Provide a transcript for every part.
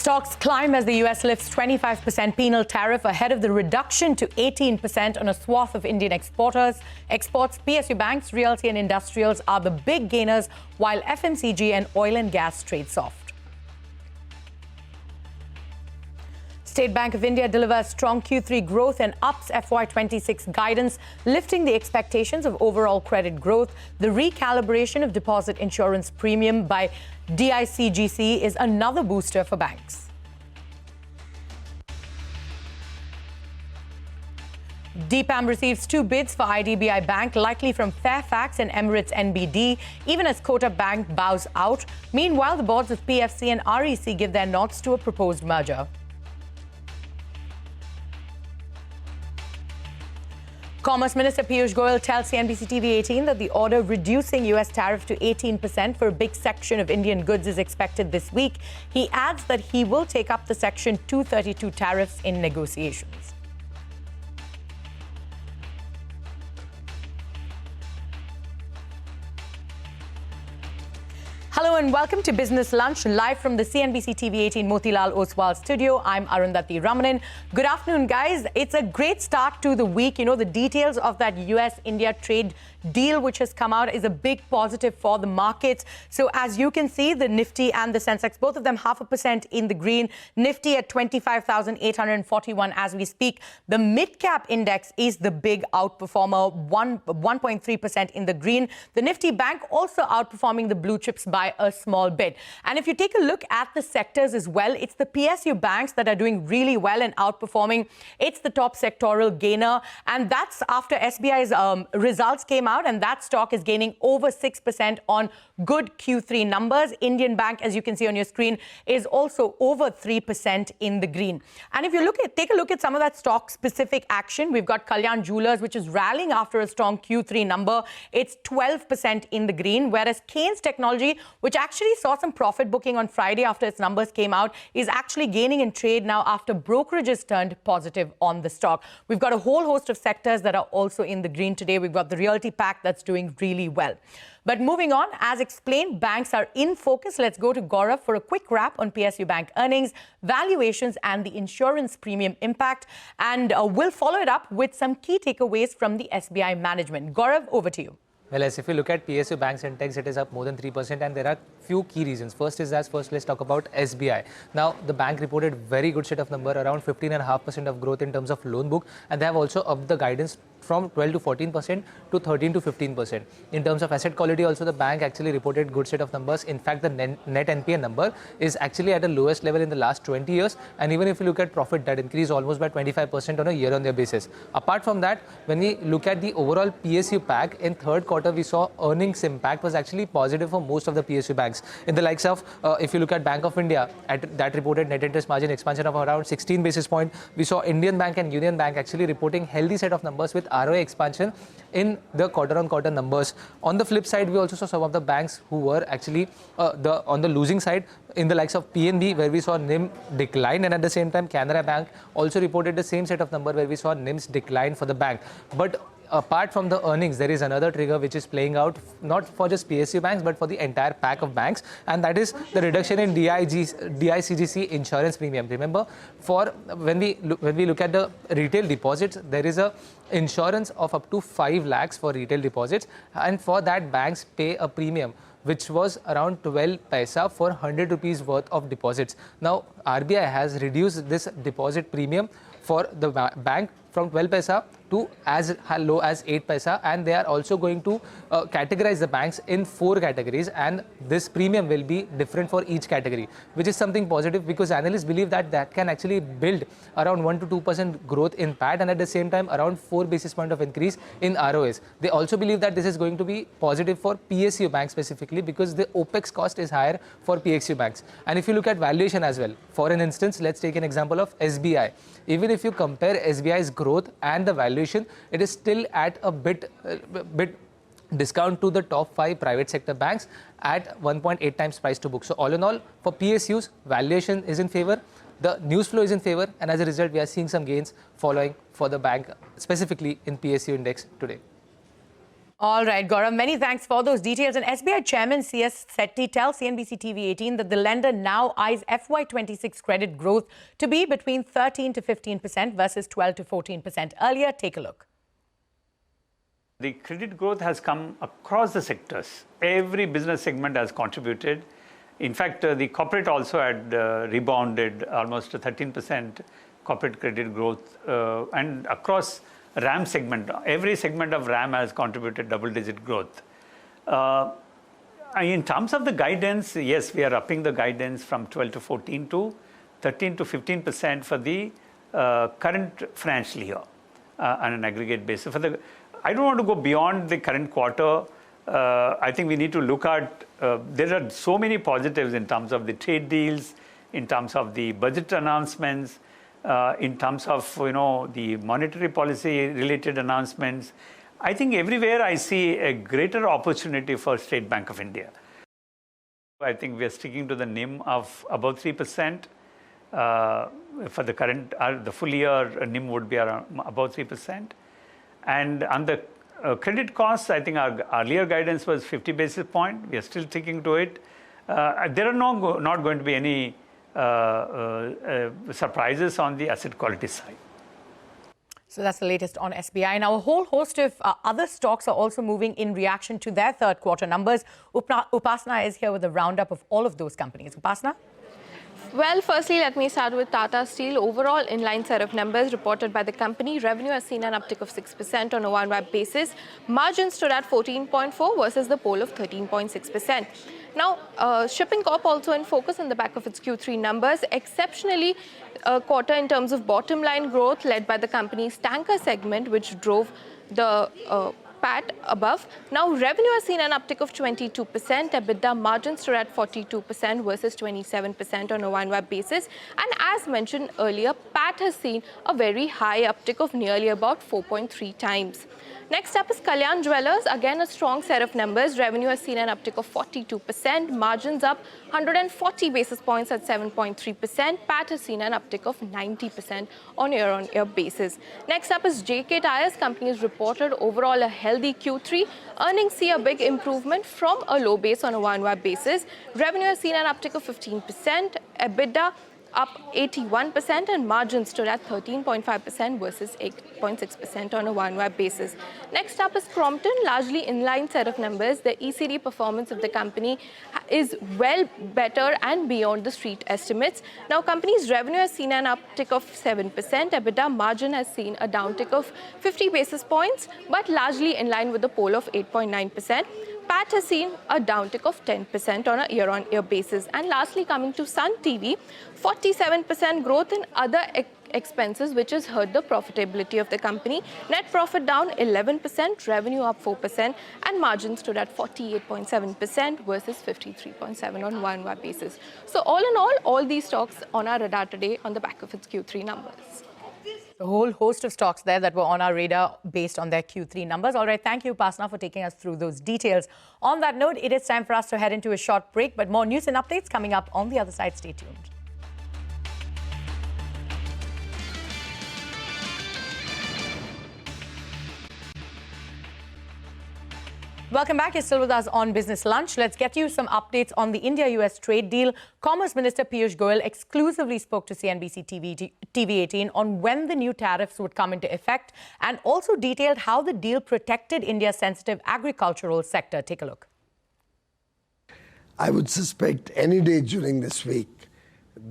Stocks climb as the US lifts 25% penal tariff ahead of the reduction to 18% on a swath of Indian exports. PSU banks, realty and industrials are the big gainers, while FMCG and oil and gas trade soft. State Bank of India delivers strong Q3 growth and ups FY26 guidance, lifting the expectations of overall credit growth. The recalibration of deposit insurance premium by DICGC is another booster for banks. DPAM receives 2 bids for IDBI Bank, likely from Fairfax and Emirates NBD, even as Kotak Bank bows out. Meanwhile, the boards of PFC and REC give their nods to a proposed merger. Commerce Minister Piyush Goyal tells CNBC TV18 that the order reducing US tariff to 18% for a big section of Indian goods is expected this week. He adds that he will take up the Section 232 tariffs in negotiations. Hello and welcome to Business Lunch, live from the CNBC TV18 Motilal Oswal studio. I'm Arundhati Ramanan. Good afternoon, guys. It's a great start to the week. You know, the details of that US-India trade deal which has come out is a big positive for the markets. So as you can see, the Nifty and the Sensex, both of them 0.5% in the green. Nifty at 25,841 as we speak. The mid-cap index is the big outperformer, 1.3% in the green. The Nifty Bank also outperforming the blue chips by a small bit. And if you take a look at the sectors as well, it's the PSU banks that are doing really well and outperforming. It's the top sectoral gainer. And that's after SBI's results came out, and that stock is gaining over 6% on good Q3 numbers. Indian Bank, as you can see on your screen, is also over 3% in the green. And if you take a look at some of that stock-specific action, we've got Kalyan Jewellers, which is rallying after a strong Q3 number. It's 12% in the green, whereas Keynes Technology, which actually saw some profit booking on Friday after its numbers came out, is actually gaining in trade now after brokerages turned positive on the stock. We've got a whole host of sectors that are also in the green today. We've got the realty pack that's doing really well. But moving on, as explained, banks are in focus. Let's go to Gaurav for a quick wrap on PSU Bank earnings, valuations, and the insurance premium impact. And we'll follow it up with some key takeaways from the SBI management. Gaurav, over to you. Well, as if you look at PSU Bank's index, it is up more than 3%, and there are few key reasons. First, let's talk about SBI. Now, the bank reported very good set of number, around 15.5% of growth in terms of loan book, and they have also upped the guidance from 12 to 14% to 13 to 15%. In terms of asset quality, also the bank actually reported good set of numbers. In fact, the net NPA number is actually at the lowest level in the last 20 years. And even if you look at profit, that increased almost by 25% on a year-on-year basis. Apart from that, when we look at the overall PSU pack, in third quarter, we saw earnings impact was actually positive for most of the PSU banks. In the likes of, if you look at Bank of India, that reported net interest margin expansion of around 16 basis points. We saw Indian Bank and Union Bank actually reporting healthy set of numbers with ROA expansion in the quarter-on-quarter numbers. On the flip side, we also saw some of the banks who were actually on the losing side, in the likes of PNB, where we saw NIM decline, and at the same time, Canara Bank also reported the same set of number where we saw NIMs decline for the bank. But apart from the earnings, there is another trigger which is playing out, not for just PSU banks, but for the entire pack of banks, and that is the reduction in DICGC insurance premium. Remember, when we look at the retail deposits, there is a insurance of up to 5 lakhs for retail deposits, and for that banks pay a premium which was around 12 paisa for 100 rupees worth of deposits. Now, RBI has reduced this deposit premium for the bank from 12 paisa to as low as 8 paisa, and they are also going to categorize the banks in 4 categories, and this premium will be different for each category, which is something positive because analysts believe that that can actually build around 1 to 2% growth in PAT, and at the same time around 4 basis point of increase in ROAs. They also believe that this is going to be positive for PSU banks specifically because the OPEX cost is higher for PSU banks. And if you look at valuation as well, for an instance, let's take an example of SBI. Even if you compare SBI's growth and the valuation, it is still at a bit discount to the top 5 private sector banks at 1.8 times price to book. So all in all, for PSUs, valuation is in favor, the news flow is in favor, and as a result, we are seeing some gains following for the bank, specifically in PSU index today. All right, Gaurav, many thanks for those details. And SBI Chairman C.S. Setty tells CNBC TV18 that the lender now eyes FY26 credit growth to be between 13 to 15% versus 12 to 14% earlier. Take a look. The credit growth has come across the sectors. Every business segment has contributed. In fact, the corporate also had rebounded almost 13% corporate credit growth and across RAM segment. Every segment of RAM has contributed double-digit growth. In terms of the guidance, yes, we are upping the guidance from 12 to 14 to 13 to 15% for the current financial year on an aggregate basis. I don't want to go beyond the current quarter. I think we need to look at, there are so many positives in terms of the trade deals, in terms of the budget announcements, in terms of the monetary policy related announcements. I think everywhere I see a greater opportunity for State Bank of India. I think we are sticking to the NIM of above 3%. For the current, the full year NIM would be around above 3%. And on the credit costs, I think our earlier guidance was 50 basis points. We are still sticking to it. There are not going to be any surprises on the asset quality side. So that's the latest on SBI. Now, a whole host of other stocks are also moving in reaction to their third quarter numbers. Upasana is here with a roundup of all of those companies. Upasana? Well, firstly, let me start with Tata Steel. Overall, in-line set of numbers reported by the company. Revenue has seen an uptick of 6% on a one-web basis. Margins stood at 14.4 versus the poll of 13.6%. Now, Shipping Corp also in focus on the back of its Q3 numbers. Exceptionally, a quarter in terms of bottom line growth led by the company's tanker segment, which drove the PAT above. Now, revenue has seen an uptick of 22%. EBITDA margins stood at 42% versus 27% on a one-web basis. And as mentioned earlier, PAT has seen a very high uptick of nearly about 4.3 times. Next up is Kalyan Jewellers. Again, a strong set of numbers. Revenue has seen an uptick of 42%. Margins up 140 basis points at 7.3%. PAT has seen an uptick of 90% on year-on-year basis. Next up is JK Tyres. Company has reported overall a healthy Q3. Earnings see a big improvement from a low base on a one-web basis. Revenue has seen an uptick of 15%. EBITDA up 81% and margins stood at 13.5% versus 8.6% on a one-web basis. Next up is Crompton, largely in-line set of numbers. The ECD performance of the company is well better and beyond the street estimates. Now, company's revenue has seen an uptick of 7%. EBITDA margin has seen a downtick of 50 basis points, but largely in line with the poll of 8.9%. PAT has seen a downtick of 10% on a year-on-year basis. And lastly, coming to Sun TV, 47% growth in other expenses, which has hurt the profitability of the company. Net profit down 11%, revenue up 4%, and margins stood at 48.7% versus 53.7% on one-web basis. So all in all these stocks on our radar today on the back of its Q3 numbers. A whole host of stocks there that were on our radar based on their Q3 numbers. All right, thank you, Upasana, for taking us through those details. On that note, it is time for us to head into a short break, but more news and updates coming up on the other side. Stay tuned. Welcome back. You're still with us on Business Lunch. Let's get you some updates on the India-US trade deal. Commerce Minister Piyush Goyal exclusively spoke to CNBC TV18 on when the new tariffs would come into effect and also detailed how the deal protected India's sensitive agricultural sector. Take a look. I would suspect any day during this week,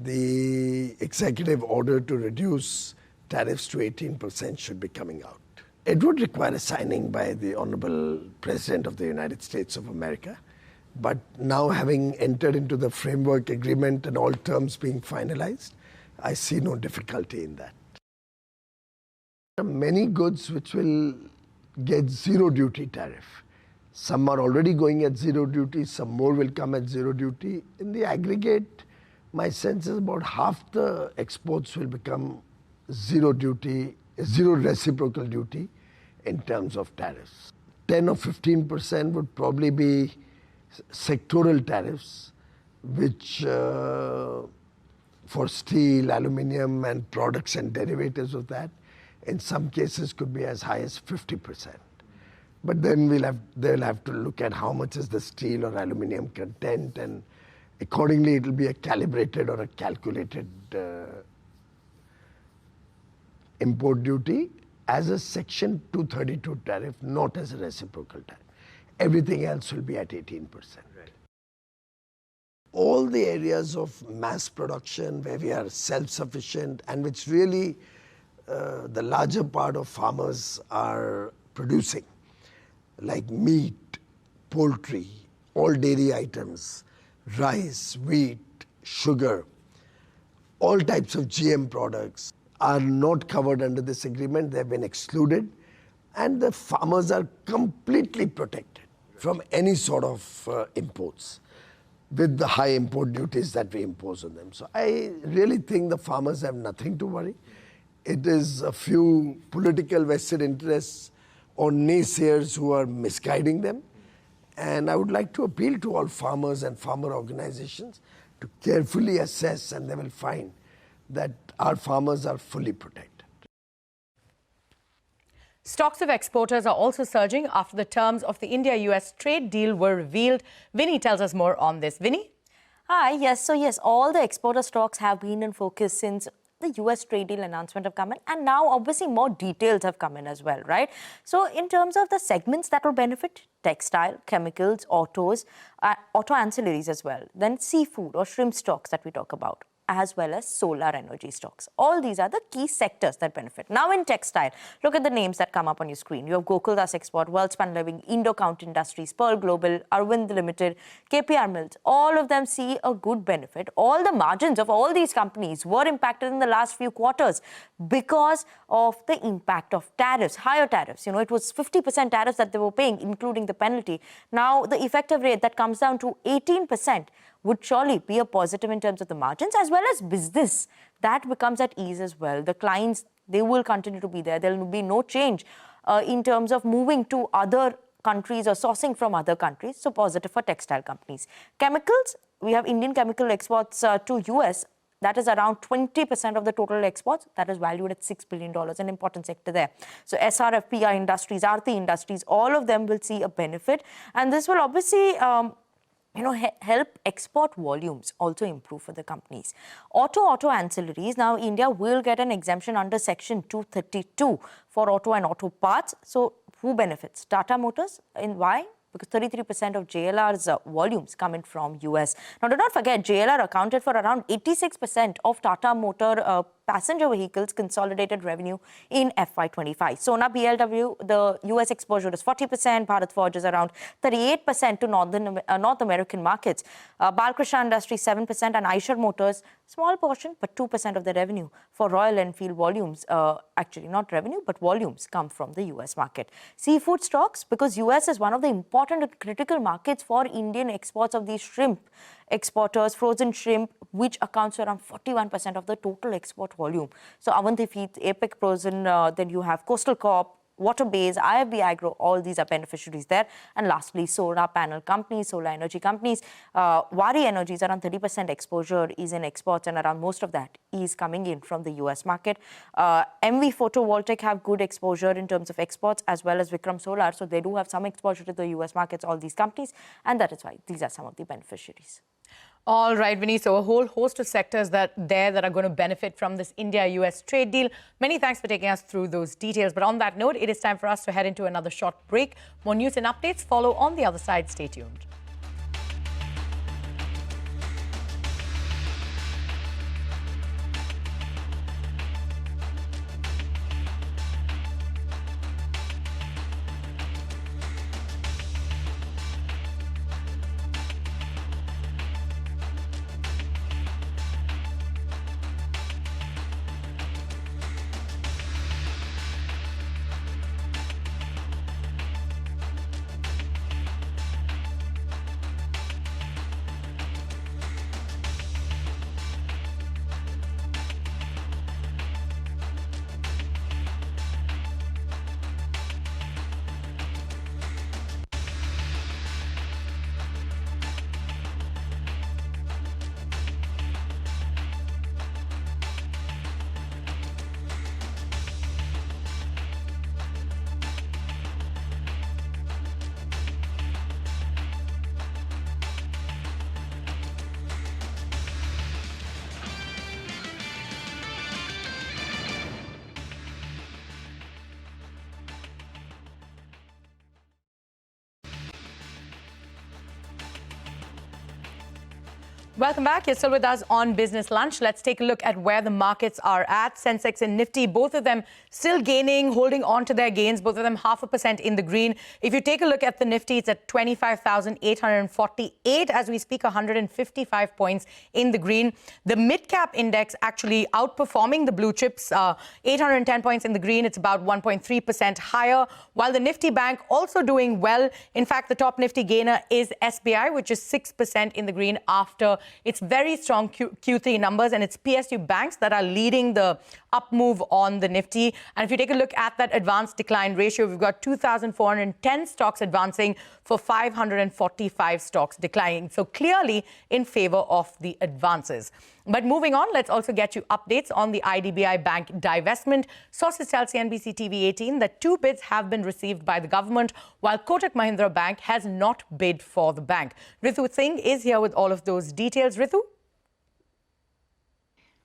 the executive order to reduce tariffs to 18% should be coming out. It would require a signing by the Honorable President of the United States of America. But now having entered into the framework agreement and all terms being finalized, I see no difficulty in that. There are many goods which will get zero duty tariff. Some are already going at zero duty, some more will come at zero duty. In the aggregate, my sense is about half the exports will become zero duty, zero reciprocal duty in terms of tariffs. 10 or 15% would probably be sectoral tariffs, which for steel, aluminium and products and derivatives of that, in some cases could be as high as 50%. But then they'll have to look at how much is the steel or aluminium content, and accordingly it will be a calibrated or a calculated import duty as a Section 232 tariff, not as a reciprocal tariff. Everything else will be at 18%. Right. All the areas of mass production where we are self-sufficient and which really the larger part of farmers are producing, like meat, poultry, all dairy items, rice, wheat, sugar, all types of GM products are not covered under this agreement. They have been excluded, and the farmers are completely protected from any sort of imports with the high import duties that we impose on them. So I really think the farmers have nothing to worry. It is a few political vested interests or naysayers who are misguiding them. And I would like to appeal to all farmers and farmer organizations to carefully assess, and they will find that our farmers are fully protected. Stocks of exporters are also surging after the terms of the India-US trade deal were revealed. Vinny tells us more on this. Vinny? Hi, yes. So yes, all the exporter stocks have been in focus since the US trade deal announcement have come in, and now obviously more details have come in as well, right? So in terms of the segments that will benefit, textile, chemicals, autos, auto ancillaries as well, then seafood or shrimp stocks that we talk about, as well as solar energy stocks. All these are the key sectors that benefit. Now in textile, look at the names that come up on your screen. You have Gokuldas Export, Welspun Living, Indo-Count Industries, Pearl Global, Arvind Limited, KPR Mills. All of them see a good benefit. All the margins of all these companies were impacted in the last few quarters because of the impact of tariffs, higher tariffs. You know, it was 50% tariffs that they were paying, including the penalty. Now the effective rate that comes down to 18% would surely be a positive in terms of the margins as well as business. That becomes at ease as well. The clients, they will continue to be there. There will be no change in terms of moving to other countries or sourcing from other countries. So positive for textile companies. Chemicals, we have Indian chemical exports to US. That is around 20% of the total exports. That is valued at $6 billion, an important sector there. So SRF, PI Industries, Aarti Industries, all of them will see a benefit. And this will obviously help export volumes also improve for the companies. Auto ancillaries. Now, India will get an exemption under Section 232 for auto and auto parts. So, who benefits? Tata Motors. And why? Because 33% of JLR's volumes come in from US. Now, do not forget, JLR accounted for around 86% of Tata Motor passenger vehicles consolidated revenue in FY25. Sona BLW, the US exposure is 40%, Bharat Forge is around 38% to North American markets. Balkrishna Industries 7%, and Eicher Motors, small portion, but 2% of the revenue. For Royal Enfield, volumes, actually not revenue, but volumes come from the US market. Seafood stocks, because US is one of the important and critical markets for Indian exports of these shrimp exporters, frozen shrimp, which accounts for around 41% of the total export volume. So Avanti Feeds, Apex Frozen, then you have Coastal Corp, Waterbase, IFB Agro, all these are beneficiaries there. And lastly, solar panel companies, solar energy companies. Wari Energies, around 30% exposure is in exports, and around most of that is coming in from the US market. MV Photovoltaic have good exposure in terms of exports, as well as Vikram Solar. So they do have some exposure to the US markets, all these companies, and that is why these are some of the beneficiaries. All right, Vinny. So a whole host of sectors that are going to benefit from this India-US trade deal. Many thanks for taking us through those details. But on that note, it is time for us to head into another short break. More news and updates follow on the other side. Stay tuned. Welcome back. You're still with us on Business Lunch. Let's take a look at where the markets are at. Sensex and Nifty, both of them still gaining, holding on to their gains, both of them 0.5% in the green. If you take a look at the Nifty, it's at 25,848 as we speak, 155 points in the green. The mid-cap index actually outperforming the blue chips, 810 points in the green. It's about 1.3% higher, while the Nifty Bank also doing well. In fact, the top Nifty gainer is SBI, which is 6% in the green after its very strong Q3 numbers, and it's PSU banks that are leading the up move on the Nifty. And if you take a look at that advanced decline ratio, we've got 2,410 stocks advancing for 545 stocks declining. So clearly in favor of the advances. But moving on, let's also get you updates on the IDBI Bank divestment. Sources tell CNBC TV18 that 2 bids have been received by the government, while Kotak Mahindra Bank has not bid for the bank. Ritu Singh is here with all of those details. Ritu?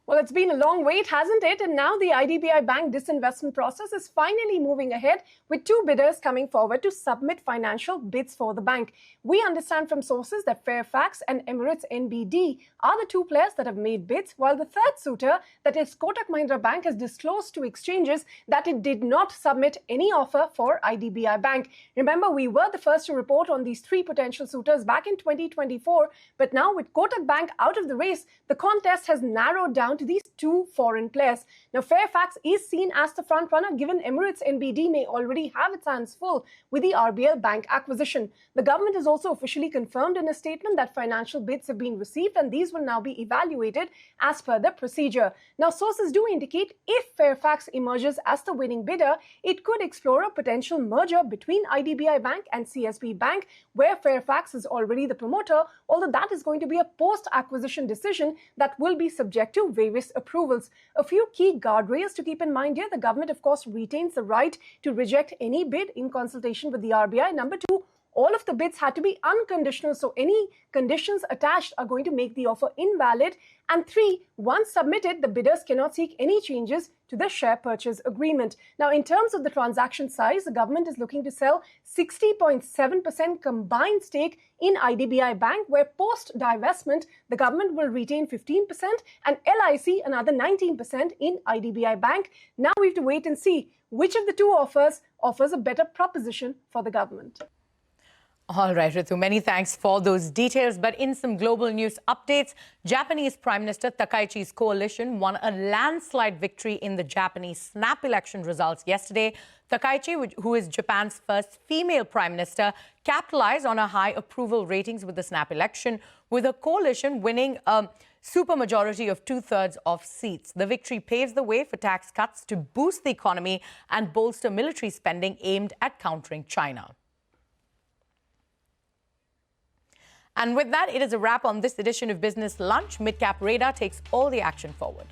Well, it's been a long wait, hasn't it? And now the IDBI Bank disinvestment process is finally moving ahead with 2 bidders coming forward to submit financial bids for the bank. We understand from sources that Fairfax and Emirates NBD are the 2 players that have made bids, while the third suitor, that is Kotak Mahindra Bank, has disclosed to exchanges that it did not submit any offer for IDBI Bank. Remember, we were the first to report on these 3 potential suitors back in 2024, but now with Kotak Bank out of the race, the contest has narrowed down to these 2 foreign players. Now, Fairfax is seen as the front runner, given Emirates NBD may already have its hands full with the RBL Bank acquisition. The government has also officially confirmed in a statement that financial bids have been received and these will now be evaluated as per the procedure. Now, sources do indicate if Fairfax emerges as the winning bidder, it could explore a potential merger between IDBI Bank and CSB Bank, where Fairfax is already the promoter, although that is going to be a post-acquisition decision that will be subject to various approvals. A few key guardrails to keep in mind here. The government, of course, retains the right to reject any bid in consultation with the RBI. Number 2, all of the bids had to be unconditional, so any conditions attached are going to make the offer invalid. And 3, once submitted, the bidders cannot seek any changes to the share purchase agreement. Now, in terms of the transaction size, the government is looking to sell 60.7% combined stake in IDBI Bank, where post-divestment, the government will retain 15% and LIC another 19% in IDBI Bank. Now we have to wait and see which of the 2 offers a better proposition for the government. All right, Ritu, many thanks for those details. But in some global news updates, Japanese Prime Minister Takaichi's coalition won a landslide victory in the Japanese snap election results yesterday. Takaichi, who is Japan's first female prime minister, capitalized on a high approval ratings with the snap election, with a coalition winning a supermajority of 2/3 of seats. The victory paves the way for tax cuts to boost the economy and bolster military spending aimed at countering China. And with that, it is a wrap on this edition of Business Lunch. Midcap Radar takes all the action forward.